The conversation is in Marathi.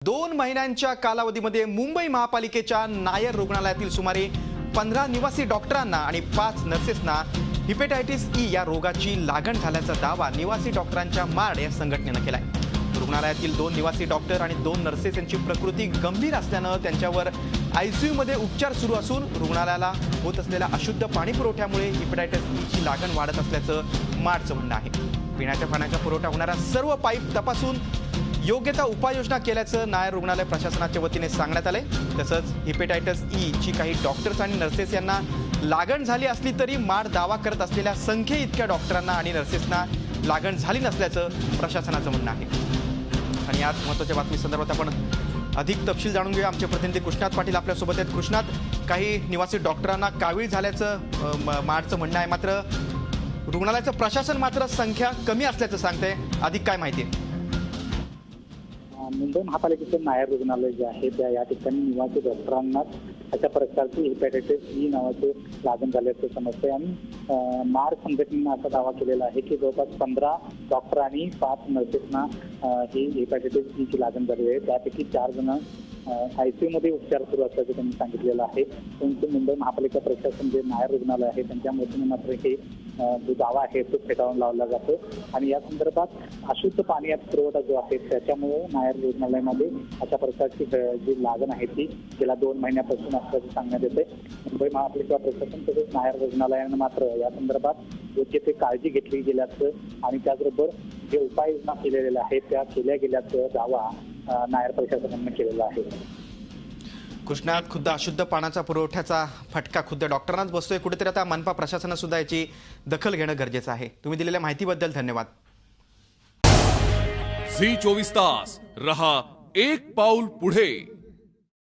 2 महिन्यांच्या कालावधीमध्ये मुंबई महापालिकेच्या नायर रुग्णालयातील सुमारे 15 निवासी डॉक्टरांना आणि 5 नर्सेसना हिपॅटायटिस ई या रोगाची लागण झाल्याचा दावा निवासी डॉक्टरांच्या मार्ड या संघटनेने केलाय। रुग्णालयातील 2 निवासी डॉक्टर आणि 2 नर्सेस यांची प्रकृती गंभीर असल्याने त्यांच्यावर आयसीयू मध्ये उपचार सुरू असून रुग्णालयाला होत असलेल्या अशुद्ध पाणी पुरवठ्यामुळे हिपॅटायटिस ई ची लागण वाढत असल्याचं मार्डचं म्हणणं आहे। पिण्याच्या पाण्याचा पुरवठा होणारा सर्व पाईप तपासून योग्य त्या उपाययोजना केल्याचं नायर रुग्णालय प्रशासनाच्या वतीने सांगण्यात आले। तसंच हिपॅटायटिस ई ची काही डॉक्टर्स आणि नर्सेस यांना लागण झाली असली तरी मार्ड दावा करत असलेल्या संख्ये इतक्या डॉक्टरांना आणि नर्सेसना लागण झाली नसल्याचं प्रशासनाचं म्हणणं आहे। आणि आज महत्त्वाच्या बातमी संदर्भात आपण अधिक तपशील जाणून घेऊया। आमचे प्रतिनिधी कृष्णात पाटील आपल्या सोबत आहेत। कृष्णात, काही निवासी डॉक्टरांना कावीळ झाल्याचं मार्डचं म्हणणं आहे, मात्र रुग्णालयाचं प्रशासन मात्र संख्या कमी असल्याचं सांगतंय। अधिक काय माहिती आहे? मुंबई महापालिकेचं नायर रुग्णालय जे आहे त्या या ठिकाणी निवासी डॉक्टरांना अशा प्रकारची हिपॅटायटिस ई नावाचे लागण झाल्याचं समजतंय आणि मार्ड संघटनेनं असा दावा केलेला आहे की जवळपास 15 डॉक्टर आणि 5 नर्सेसना ही हिपॅटायटिस ई ची लागण झाली आहे। त्यापैकी 4 जण आयसीयू मध्ये उपचार सुरू असल्याचं त्यांनी सांगितलेलं आहे। परंतु मुंबई महापालिका प्रशासन जे नायर रुग्णालय आहे त्यांच्या वतीने मात्र हे जो दावा आहे तो फेटाळून लावला जातो आणि या संदर्भात अशुद्ध पाण्याचा पुरवठा जो आहे त्याच्यामुळे नायर रुग्णालयामध्ये अशा प्रकारची जी लागण आहे ती गेल्या 2 महिन्यापासून असल्याचं सांगण्यात येते। मुंबई महापालिका प्रशासन तसेच नायर रुग्णालयानं मात्र या संदर्भात योग्य ते काळजी घेतली गेल्याचं आणि त्याचबरोबर जे उपाययोजना केलेल्या आहेत त्या केल्या गेल्याचं दावा नायर प्रशासनाने केलेला आहे। कृष्णात, खुद्द अशुद्ध पाण्याचा पुरवठ्याचा फटका खुद्द डॉक्टरांनाच बसतोय। कुठेतरी आता मनपा प्रशासनाने सुद्धा याची दखल घेणं गरजेचं आहे। तुम्ही दिलेल्या माहितीबद्दल धन्यवाद। झी 24 तास रहा एक पाऊल पुढे।